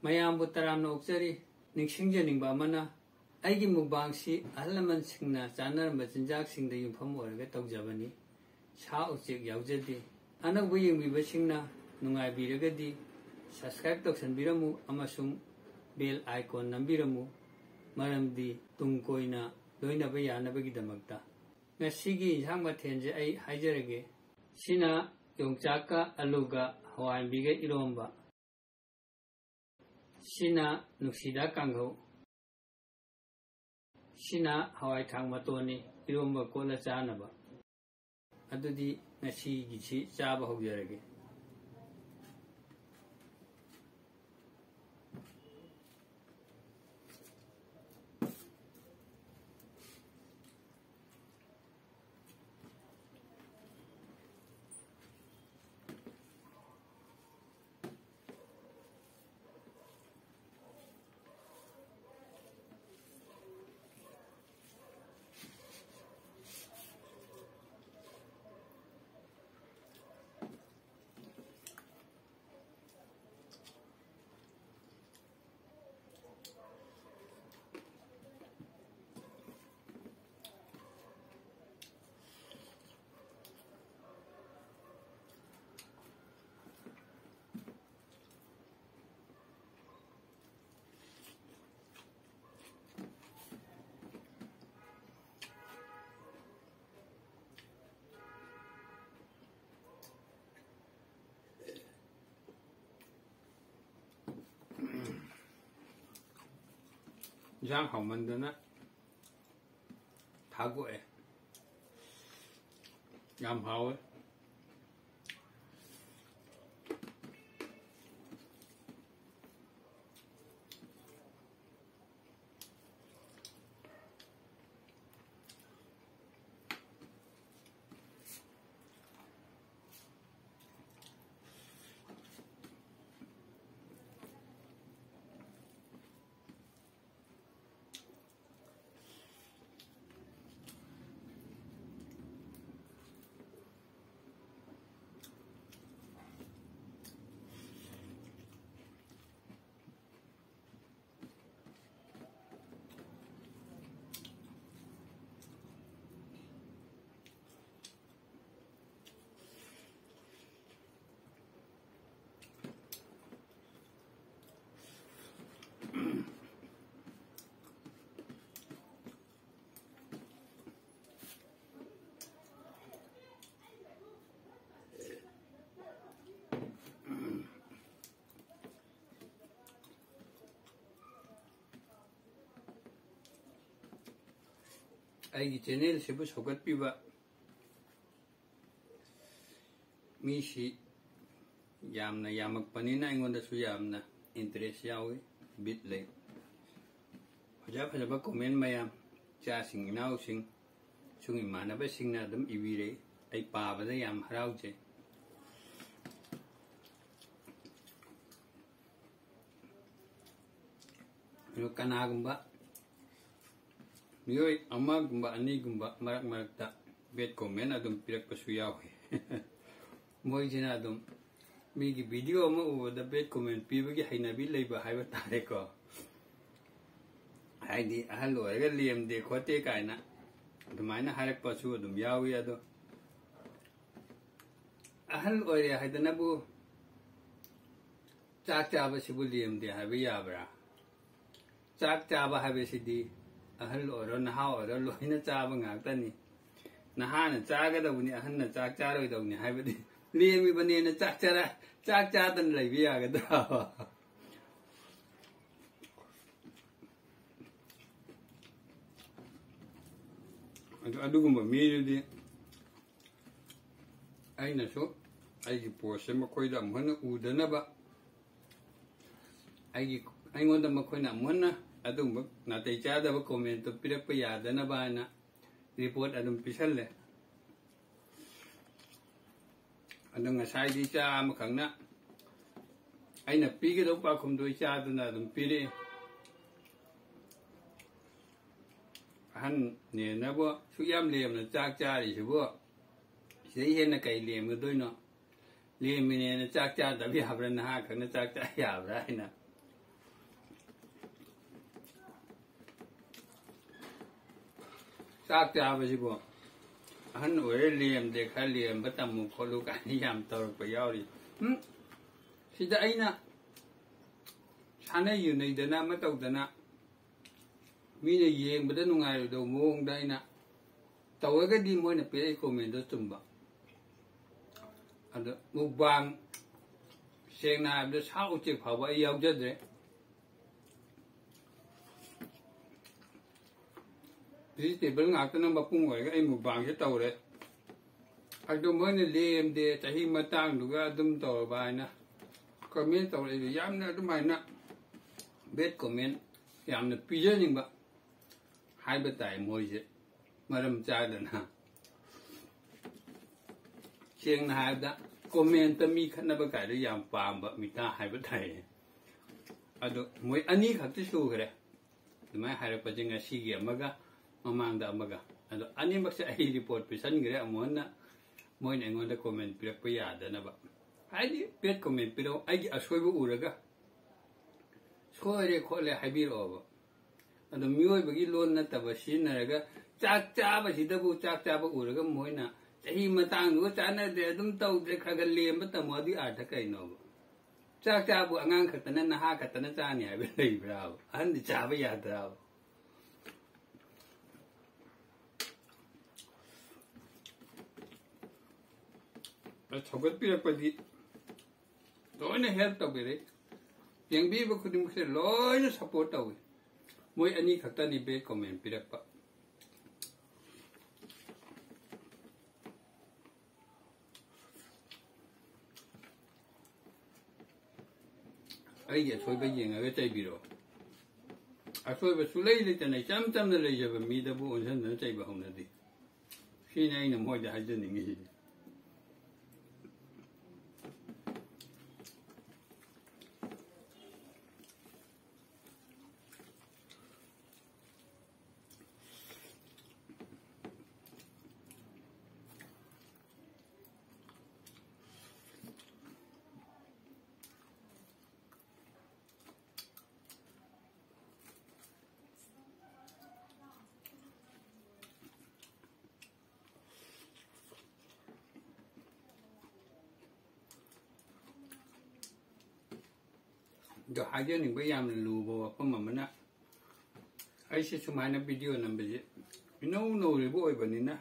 ꯃꯌꯥꯝꯕꯨ ꯇꯔꯥꯝꯅ ꯑꯣꯛꯆꯔꯤ ꯅꯤꯡꯁꯤꯡꯖꯅꯤꯡꯕ ꯑꯃꯅ ꯑꯩꯒꯤ ꯃꯨꯛꯕꯥꯡꯁꯤ ꯑꯍꯜ ꯂꯃꯟꯁꯤꯡꯅ ꯆꯥꯅꯔꯝꯕ ꯆꯤꯟꯖꯥꯛꯁꯤꯡꯗ ꯌꯨꯝꯐꯝ ꯑꯣꯏꯔꯒ ꯇꯧꯖꯕꯅꯤ ꯁꯥ ꯎꯆꯦꯛ ꯌꯥꯎꯖꯗꯦ ꯑꯅꯧꯕ ꯌꯦꯡꯕꯤꯕꯁꯤꯡꯅ ꯅꯨꯡꯉꯥꯏꯕꯤꯔꯒꯗꯤ ꯁꯕꯁꯀ꯭ꯔꯥꯏꯕ ꯇꯧꯁꯟꯕꯤꯔꯝꯃꯨ ꯑꯃꯁꯨꯡ ꯕꯦꯜ ꯑꯥꯏꯀꯣꯟ ꯅꯝꯕꯤꯔꯝꯃꯨ ꯃꯔꯝꯗꯤ ꯇꯨꯡ ꯀꯣꯏꯅ ꯂꯣꯏꯅꯕ ꯌꯥꯅꯕꯒꯤꯗꯃꯛꯇ ꯉꯁꯤꯒꯤ ꯏꯟꯁꯥꯡ ꯃꯊꯦꯜꯁꯦ ꯑꯩ ꯍꯥꯏꯖꯔꯒꯦ ꯁꯤꯅ ꯌꯣꯡꯆꯥꯛꯀ ꯑꯂꯨꯒ ꯍꯋꯥꯏꯟꯕꯤꯒ ꯏꯔꯣꯝꯕ ꯁꯤꯅ ꯅꯨꯡꯁꯤꯗꯥꯛ ꯀꯥꯡꯍꯧ ꯁꯤꯅ ꯍꯋꯥꯏ ꯊꯥꯡ ꯃꯇꯣꯟꯅꯤ ꯏꯔꯣꯝꯕ ꯀꯣꯠꯂ ꯆꯥꯅꯕ ꯑꯗꯨꯗꯤ ꯉꯁꯤꯒꯤꯁꯤ ꯆꯥꯕ ꯍꯧꯖꯔꯒꯦ ꯏꯟꯁꯥꯡ ꯍꯥꯎꯃꯟꯗꯅ ꯊꯥꯒꯣꯛꯑꯦ ꯌꯥꯝ ꯍꯥꯎꯋꯦ ꯑꯩꯒꯤ ꯆꯦꯅꯦꯜꯁꯤꯕꯨ ꯁꯧꯒꯠꯄꯤꯕ ꯃꯤꯁꯤ ꯌꯥꯝꯅ ꯌꯥꯝꯃꯛꯄꯅꯤꯅ ꯑꯩꯉꯣꯟꯗꯁꯨ ꯌꯥꯝꯅ ꯏꯟꯇꯔꯦꯁ ꯌꯥꯎꯏ ꯕꯤꯠ ꯂꯩ ꯐꯖ ꯐꯖꯕ ꯀꯣꯃꯦꯟ ꯃꯌꯥꯝ ꯏꯆꯥꯁꯤꯡ ꯏꯅꯥꯎꯁꯤꯡ ꯁꯨꯡ ꯏꯃꯥꯟꯅꯕꯁꯤꯡꯅ ꯑꯗꯨꯝ ꯏꯕꯤꯔꯛꯏ ꯑꯩ ꯄꯥꯕꯗ ꯌꯥꯝ ꯍꯔꯥꯎꯖꯩ ꯑꯗꯨ ꯀꯅꯥꯒꯨꯝꯕ ꯃꯤꯑꯣꯏ ꯑꯃꯒꯨꯝꯕ ꯑꯅꯤꯒꯨꯝꯕ ꯃꯔꯛ ꯃꯔꯛꯇ ꯕꯦꯠ ꯀꯣꯃꯦꯟ ꯑꯗꯨꯝ ꯄꯤꯔꯛꯄꯁꯨ ꯌꯥꯎꯏ ꯃꯣꯏꯁꯤꯅ ꯑꯗꯨꯝ ꯃꯤꯒꯤ ꯚꯤꯗꯤꯑꯣ ꯑꯃ ꯎꯕꯗ ꯕꯦꯠ ꯀꯣꯃꯦꯟ ꯄꯤꯕꯒꯤ ꯍꯩꯅꯕꯤ ꯂꯩꯕ ꯍꯥꯏꯕ ꯇꯥꯔꯦꯀꯣ ꯍꯥꯏꯗꯤ ꯑꯍꯜ ꯑꯣꯏꯔꯒ ꯂꯦꯝꯗꯦ ꯈꯣꯠꯇꯦ ꯀꯥꯏꯅ ꯑꯗꯨꯃꯥꯏꯅ ꯍꯥꯏꯔꯛꯄꯁꯨ ꯑꯗꯨꯝ ꯌꯥꯎꯏ ꯑꯗꯣ ꯑꯍꯜ ꯑꯣꯏꯔꯦ ꯍꯥꯏꯗꯅꯕꯨ ꯆꯥꯛ ꯆꯥꯕꯁꯤꯕꯨ ꯂꯦꯝꯗꯦ ꯍꯥꯏꯕ ꯌꯥꯕ꯭ꯔꯥ ꯆꯥꯛ ꯆꯥꯕ ꯍꯥꯏꯕꯁꯤꯗꯤ ꯑꯍꯜ ꯑꯣꯏꯔꯣ ꯅꯍꯥ ꯑꯣꯏꯔꯣ ꯂꯣꯏꯅ ꯆꯥꯕ ꯉꯥꯛꯇꯅꯤ ꯅꯍꯥꯅ ꯆꯥꯒꯗꯧꯕꯅꯤ ꯑꯍꯟꯅ ꯆꯥꯛ ꯆꯥꯔꯣꯏꯗꯧꯅꯤ ꯍꯥꯏꯕꯗꯤ ꯂꯦꯝꯃꯤꯕꯅꯦꯅ ꯆꯥꯛ ꯆꯥꯗꯅ ꯂꯩꯕ ꯌꯥꯒꯗ꯭ꯔꯥ ꯑꯗꯨꯒꯨꯝꯕ ꯃꯤꯗꯨꯗꯤ ꯑꯩꯅꯁꯨ ꯑꯩꯒꯤ ꯄꯣꯁꯁꯦ ꯃꯈꯣꯏꯗ ꯑꯃꯨꯛ ꯍꯟꯅ ꯎꯗꯅꯕ ꯑꯩꯉꯣꯟꯗ ꯃꯈꯣꯏꯅ ꯑꯃꯨꯛ ꯍꯟꯅ ꯑꯗꯨꯒꯨꯝꯕ ꯅꯥꯇꯩ ꯆꯥꯗꯕ ꯀꯣꯃꯦꯟꯇꯣ ꯄꯤꯔꯛꯄ ꯌꯥꯗꯅꯕ ꯍꯥꯏꯅ ꯔꯤꯄꯣꯔꯠ ꯑꯗꯨꯝ ꯄꯤꯁꯜꯂꯦ ꯑꯗꯣ ꯉꯁꯥꯏꯗꯤ ꯏꯆꯥ ꯑꯃꯈꯛꯅ ꯑꯩꯅ ꯄꯤꯒꯗꯧꯕ ꯄꯥꯎꯈꯨꯝꯗꯣ ꯏꯆꯥꯗꯨꯅ ꯑꯗꯨꯝ ꯄꯤꯔꯛꯏ ꯑꯍꯟꯅꯦꯅꯕꯨ ꯁꯨꯛ ꯌꯥꯝ ꯂꯦꯝꯅ ꯆꯥꯛ ꯆꯥꯔꯤꯁꯤꯕꯨ ꯁꯤꯗꯩ ꯍꯦꯟꯅ ꯀꯩ ꯂꯦꯝꯒꯗꯣꯏꯅꯣ ꯂꯦꯝꯃꯤꯅꯦꯅ ꯆꯥꯛ ꯆꯥꯗꯕ ꯌꯥꯕ꯭ꯔꯥ ꯅꯍꯥ ꯈꯛꯅ ꯆꯥꯛ ꯆꯥ ꯌꯥꯕ꯭ꯔꯥ ꯍꯥꯏꯅ ꯆꯥꯛ ꯆꯥꯕꯁꯤꯕꯨ ꯑꯍꯟ ꯑꯣꯏꯔꯦ ꯂꯦꯝꯗꯦ ꯈꯔ ꯂꯦꯝꯕ ꯇꯝꯃꯨ ꯈꯣꯠꯂꯨ ꯀꯥꯏꯅ ꯌꯥꯝ ꯇꯧꯔꯛꯄ ꯌꯥꯎꯔꯤ ꯁꯤꯗ ꯑꯩꯅ ꯁꯥꯟꯅ ꯌꯨꯅꯩꯗꯅ ꯑꯃ ꯇꯧꯗꯅ ꯃꯤꯅ ꯌꯦꯡꯕꯗ ꯅꯨꯡꯉꯥꯏꯔꯣꯏꯗꯧꯕ ꯃꯑꯣꯡꯗ ꯑꯩꯅ ꯇꯧꯔꯒꯗꯤ ꯃꯣꯏꯅ ꯄꯤꯔꯛꯏ ꯀꯣꯃꯦꯟꯗꯣ ꯆꯨꯝꯕ ꯑꯗꯣ ꯃꯨꯛꯕꯥꯡ ꯁꯦꯡꯅ ꯍꯥꯏꯕꯗ ꯁꯥ ꯎꯆꯦꯛ ꯐꯥꯎꯕ ꯑꯩ ꯌꯥꯎꯖꯗ꯭ꯔꯦ ꯚꯤꯖꯤꯇꯦꯕꯜ ꯉꯥꯛꯇꯅ ꯃꯄꯨꯡ ꯑꯣꯏꯔꯒ ꯑꯩ ꯃꯨꯛꯕꯥꯡꯁꯦ ꯇꯧꯔꯦ ꯑꯗꯣ ꯃꯣꯏꯅ ꯂꯦꯝꯗꯦ ꯆꯍꯤ ꯃꯇꯥꯡꯗꯨꯒ ꯑꯗꯨꯝ ꯇꯧꯔꯕ ꯍꯥꯏꯅ ꯀꯣꯃꯦꯟ ꯇꯧꯔꯛꯏꯗꯣ ꯌꯥꯝꯅ ꯑꯗꯨꯃꯥꯏꯅ ꯕꯦꯗ ꯀꯣꯃꯦꯟ ꯌꯥꯝꯅ ꯄꯤꯖꯅꯤꯡꯕ ꯍꯥꯏꯕ ꯇꯥꯏ ꯃꯣꯏꯁꯦ ꯃꯔꯝ ꯆꯥꯗꯅ ꯁꯦꯡꯅ ꯍꯥꯏꯕꯗ ꯀꯣꯃꯦꯟꯇ ꯃꯤ ꯈꯠꯅꯕ ꯀꯥꯏꯗꯣ ꯌꯥꯝ ꯄꯥꯝꯕ ꯃꯤꯇꯥ ꯍꯥꯏꯕ ꯇꯥꯏ ꯑꯗꯣ ꯃꯣꯏ ꯑꯅꯤ ꯈꯛꯇꯤ ꯁꯨꯈ꯭ꯔꯦ ꯑꯗꯨꯃꯥꯏꯅ ꯍꯥꯏꯔꯛꯄꯁꯦ ꯉꯁꯤꯒꯤ ꯑꯃꯒ ꯃꯃꯥꯡꯗ ꯑꯃꯒ ꯑꯗꯣ ꯑꯅꯤꯃꯛꯁꯦ ꯑꯩ ꯔꯤꯄꯣꯔꯠ ꯄꯤꯁꯟꯈ꯭ꯔꯦ ꯑꯃꯨꯛ ꯍꯟꯅ ꯃꯣꯏꯅ ꯑꯩꯉꯣꯟꯗ ꯀꯣꯃꯦꯟ ꯄꯤꯔꯛꯄ ꯌꯥꯗꯅꯕ ꯍꯥꯏꯗꯤ ꯕꯦꯗ ꯀꯣꯃꯦꯟ ꯄꯤꯔꯛꯑꯣ ꯑꯩꯒꯤ ꯑꯁꯣꯏꯕ ꯎꯔꯒ ꯁꯣꯏꯔꯦ ꯈꯣꯠꯂꯦ ꯍꯥꯏꯕꯤꯔꯛꯑꯣꯕ ꯑꯗꯣ ꯃꯤꯑꯣꯏꯕꯒꯤ ꯂꯣꯟ ꯅꯠꯇꯕ ꯁꯤꯖꯤꯟꯅꯔꯒ ꯆꯥꯛ ꯆꯥꯕꯁꯤꯗꯕꯨ ꯆꯥꯛ ꯆꯥꯕ ꯎꯔꯒ ꯃꯣꯏꯅ ꯆꯍꯤ ꯃꯇꯥꯡꯗꯨꯒ ꯆꯥꯟꯅꯗ꯭ꯔꯦ ꯑꯗꯨꯝ ꯇꯧꯗ꯭ꯔꯦ ꯈꯔ ꯈꯔ ꯂꯦꯝꯕ ꯇꯝꯃꯣ ꯑꯗꯨꯒꯤ ꯑꯥꯔꯊ ꯀꯩꯅꯣꯕ ꯆꯥꯛ ꯆꯥꯕꯨ ꯑꯉꯥꯡ ꯈꯛꯇꯅ ꯅꯍꯥ ꯈꯛꯇꯅ ꯆꯥꯅꯤ ꯍꯥꯏꯕ ꯂꯩꯕ꯭ꯔꯥꯕ ꯑꯍꯟꯗꯤ ꯆꯥꯕ ꯌꯥꯗ꯭ꯔꯥꯕ ꯊꯧꯒꯠꯄꯤꯔꯛꯄꯗꯤ ꯂꯣꯏꯅ ꯍꯦꯜꯞ ꯇꯧꯕꯤꯔꯛꯏ ꯌꯦꯡꯕꯤꯕ ꯈꯨꯗꯤꯡꯃꯛꯁꯦ ꯂꯣꯏꯅ ꯁꯞꯄꯣꯔꯠ ꯇꯧꯏ ꯃꯣꯏ ꯑꯅꯤ ꯈꯛꯇꯅꯤ ꯕꯦꯗ ꯀꯣꯃꯦꯟ ꯄꯤꯔꯛꯄ ꯑꯩꯒꯤ ꯑꯁꯣꯏꯕ ꯌꯦꯡꯉꯒ ꯆꯩꯕꯤꯔꯛꯑꯣ ꯑꯁꯣꯏꯕ ꯁꯨꯡꯂꯩ ꯂꯩꯇꯅ ꯏꯆꯝ ꯆꯝꯅ ꯂꯩꯖꯕ ꯃꯤꯗꯕꯨ ꯑꯣꯟꯁꯤꯟꯗꯨꯅ ꯆꯩꯕ ꯍꯧꯅꯗꯦ ꯁꯤꯅꯤ ꯑꯩꯅ ꯃꯣꯏꯗ ꯍꯥꯏꯖꯅꯤꯡꯉꯤꯁꯤꯗꯤ ꯑꯗꯣ ꯍꯥꯏꯖꯅꯤꯡꯕ ꯌꯥꯝꯅ ꯂꯨꯕ ꯋꯥꯐꯝ ꯑꯃꯅ ꯑꯩꯁꯦ ꯁꯨꯃꯥꯏꯅ ꯚꯤꯗꯤꯑꯣ ꯅꯝꯕꯁꯦ ꯏꯅꯧ ꯅꯧꯔꯤꯕ ꯑꯣꯏꯕꯅꯤꯅ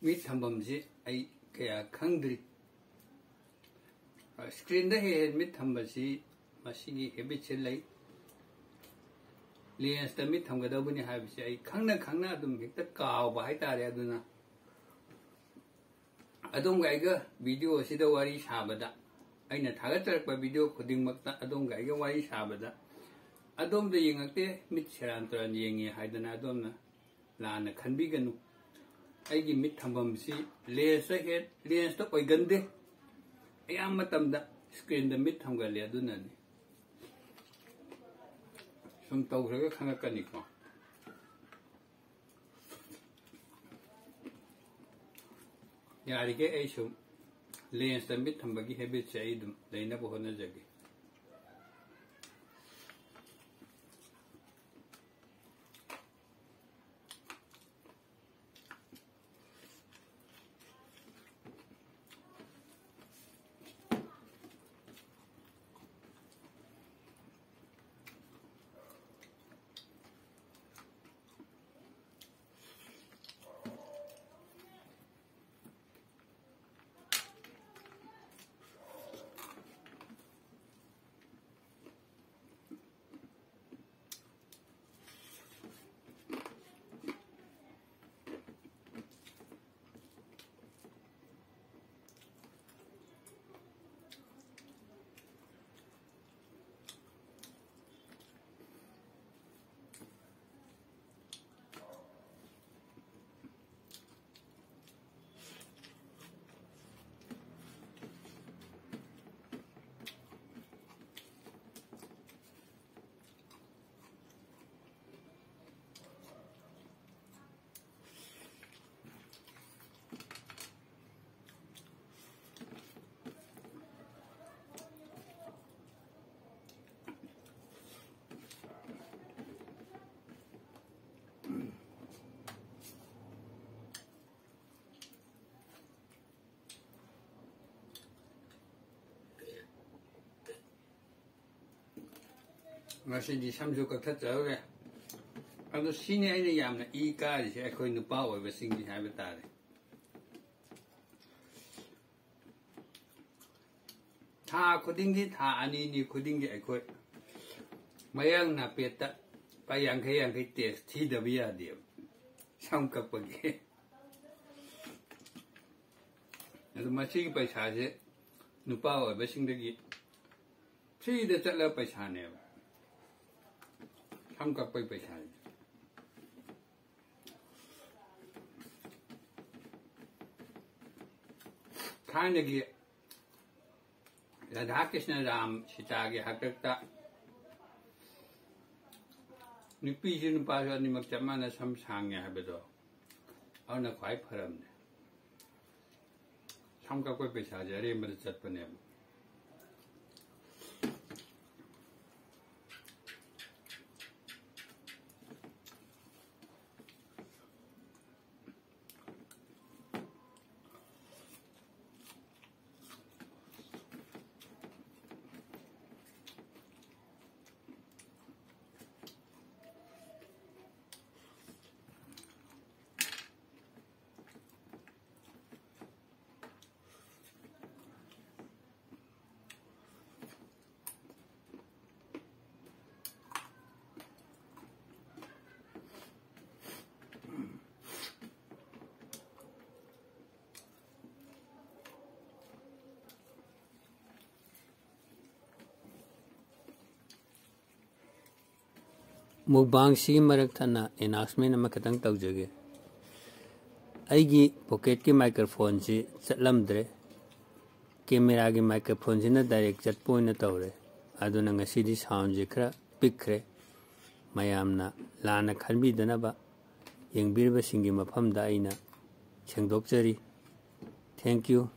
ꯃꯤꯠ ꯊꯝꯐꯝꯁꯦ ꯑꯩ ꯀꯌꯥ ꯈꯪꯗ꯭ꯔꯤ ꯁ꯭ꯀ꯭ꯔꯤꯟꯗ ꯍꯦꯛ ꯍꯦꯛ ꯃꯤꯠ ꯊꯝꯕꯁꯤ ꯃꯁꯤꯒꯤ ꯍꯦꯕꯤꯠꯁꯦ ꯂꯩ ꯂꯦꯟꯁꯇ ꯃꯤꯠ ꯊꯝꯒꯗꯧꯕꯅꯤ ꯍꯥꯏꯕꯁꯤ ꯑꯩ ꯈꯪꯅ ꯈꯪꯅ ꯑꯗꯨꯝ ꯍꯦꯛꯇ ꯀꯥꯎꯕ ꯍꯥꯏꯇꯥꯔꯦ ꯑꯗꯨꯅ ꯑꯗꯣꯝꯒ ꯑꯩꯒ ꯚꯤꯗꯤꯑꯣ ꯑꯁꯤꯗ ꯋꯥꯔꯤ ꯁꯥꯕꯗ ꯑꯩꯅ ꯊꯥꯒꯠꯆꯔꯛꯄ ꯚꯤꯗꯤꯑꯣ ꯈꯨꯗꯤꯡꯃꯛꯇ ꯑꯗꯣꯝꯒ ꯑꯩꯒ ꯋꯥꯔꯤ ꯁꯥꯕꯗ ꯑꯗꯣꯝꯗ ꯌꯦꯡꯉꯛꯇꯦ ꯃꯤꯠ ꯁꯦꯔꯥꯟ ꯇꯨꯔꯥꯟ ꯌꯦꯡꯉꯦ ꯍꯥꯏꯗꯅ ꯑꯗꯣꯝꯅ ꯂꯥꯟꯅ ꯈꯟꯕꯤꯒꯅꯨ ꯑꯩꯒꯤ ꯃꯤꯠ ꯊꯝꯐꯝꯁꯤ ꯂꯦꯟꯁꯇ ꯑꯣꯏꯒꯟꯗꯦ ꯑꯌꯥꯝꯕ ꯃꯇꯝꯗ ꯁ꯭ꯀ꯭ꯔꯤꯟꯗ ꯃꯤꯠ ꯊꯝꯒꯜꯂꯤ ꯑꯗꯨꯅꯅꯤ ꯁꯨꯝ ꯇꯧꯈ꯭ꯔꯒ ꯈꯪꯉꯛꯀꯅꯤꯀꯣ ꯌꯥꯔꯤꯈꯩ ꯑꯩ ꯁꯨꯝ ꯂꯦꯟꯁꯇ ꯃꯤꯠ ꯊꯝꯕꯒꯤ ꯍꯦꯕꯤꯠꯁꯦ ꯑꯩ ꯑꯗꯨꯝ ꯂꯩꯅꯕ ꯍꯣꯠꯅꯖꯒꯦ ꯉꯁꯤꯗꯤ ꯁꯝꯁꯨ ꯀꯛꯊꯠꯆꯔꯨꯔꯦ ꯑꯗꯣ ꯁꯤꯅꯤ ꯑꯩꯅ ꯌꯥꯝꯅ ꯏ ꯀꯥꯔꯤꯁꯦ ꯑꯩꯈꯣꯏ ꯅꯨꯄꯥ ꯑꯣꯏꯕꯁꯤꯡꯒꯤ ꯍꯥꯏꯕ ꯇꯥꯔꯦ ꯊꯥ ꯈꯨꯗꯤꯡꯒꯤ ꯊꯥ ꯑꯅꯤꯅꯤ ꯈꯨꯗꯤꯡꯒꯤ ꯑꯩꯈꯣꯏ ꯃꯌꯥꯡ ꯅꯥꯄꯦꯠꯇ ꯂꯨꯄꯥ ꯌꯥꯡꯈꯩ ꯇꯦꯛꯁ ꯊꯤꯗꯕ ꯌꯥꯗꯦꯕ ꯁꯝ ꯀꯛꯄꯒꯤ ꯑꯗꯨ ꯃꯁꯤꯒꯤ ꯄꯩꯁꯥꯁꯦ ꯅꯨꯄꯥ ꯑꯣꯏꯕꯁꯤꯡꯗꯒꯤ ꯐ꯭ꯔꯤꯗ ꯆꯠꯂ ꯄꯩꯁꯥꯅꯦꯕ ꯁꯝ ꯀꯛꯄꯒꯤ ꯄꯩꯁꯥꯁꯦ ꯊꯥꯏꯅꯒꯤ राधा कृष्ण राम सीता के हकता नुपीसु नुपासु अनिमक चप माना सम सांगे हाबदो अउना ख्वाइ फरमने सम कक्पै पैसा जे अरेमबद चटपने मुबांग सी मरक थना एनाउंसमेंट अमा खतंग तौजगे अईगी पॉकेट की माइक्रोफोन से चलमद्रे कैमरा की माइक्रोफोन से डायरेक्ट चटपोइना तौरे अदुना ngasiदी साउंड जे खरा पिखरे मयामना लाना खनबीदनबा यंगबिरबसिंगी मफमदा आइना सेंगदोकचरी थैंक यू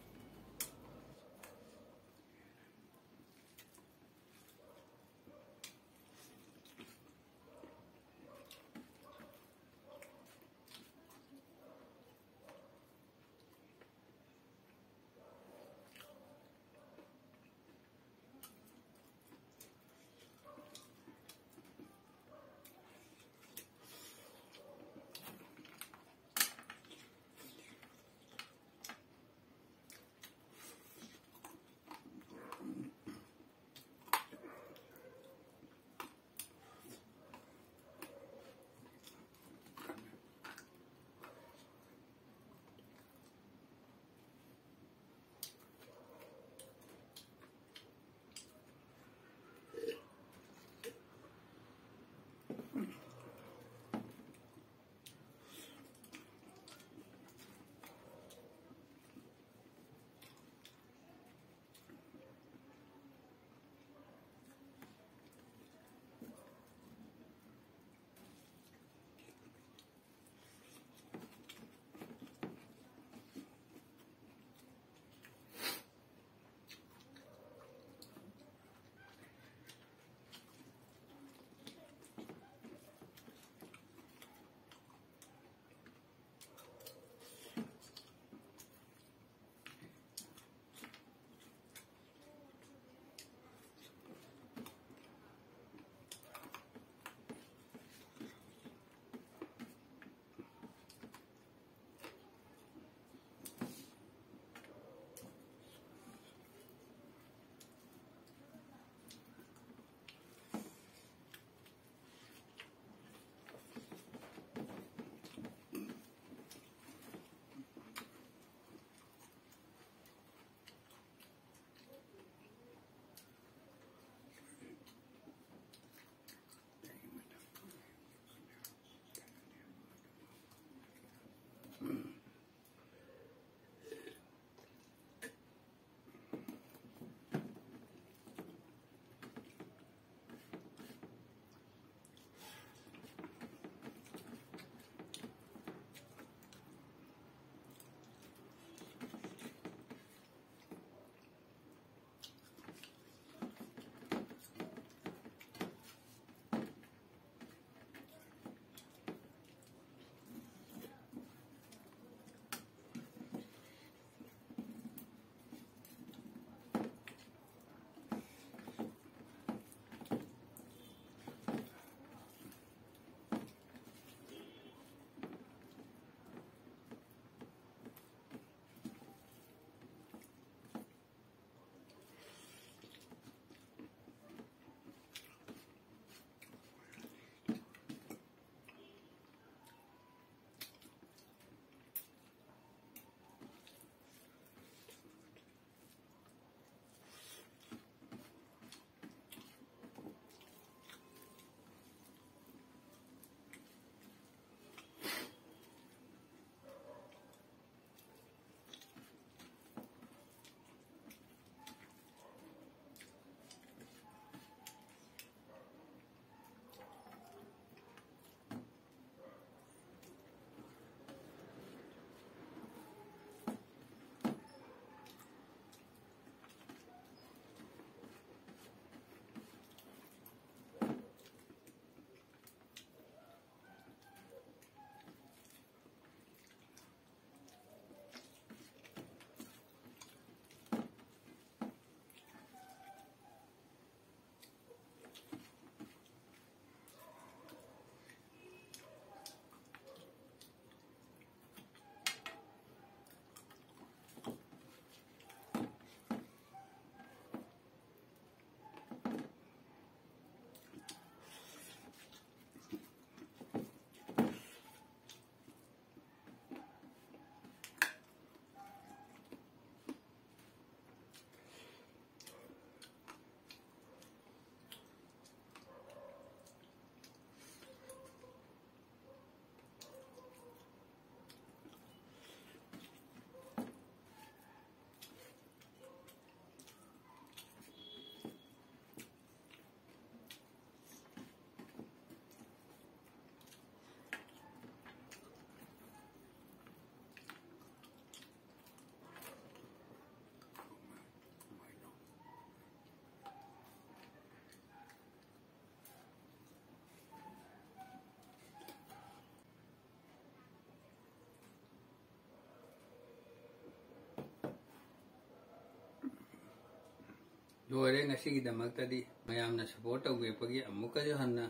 ꯂꯣꯏꯔꯦ ꯉꯁꯤꯒꯤꯗꯃꯛꯇꯗꯤ ꯃꯌꯥꯝꯅ ꯁꯄꯣꯔꯠ ꯇꯧꯕꯤꯔꯛꯄꯒꯤ ꯑꯃꯨꯛꯀꯁꯨ ꯍꯟꯅ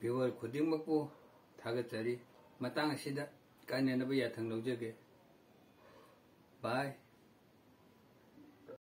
ꯚꯤꯌꯨꯋꯔ ꯈꯨꯗꯤꯡꯃꯛꯄꯨ ꯊꯥꯒꯠꯆꯔꯤ ꯃꯇꯥꯡ ꯑꯁꯤꯗ ꯀꯥꯏꯅꯅꯕ ꯌꯥꯊꯪ ꯂꯧꯖꯒꯦ ꯕꯥꯏ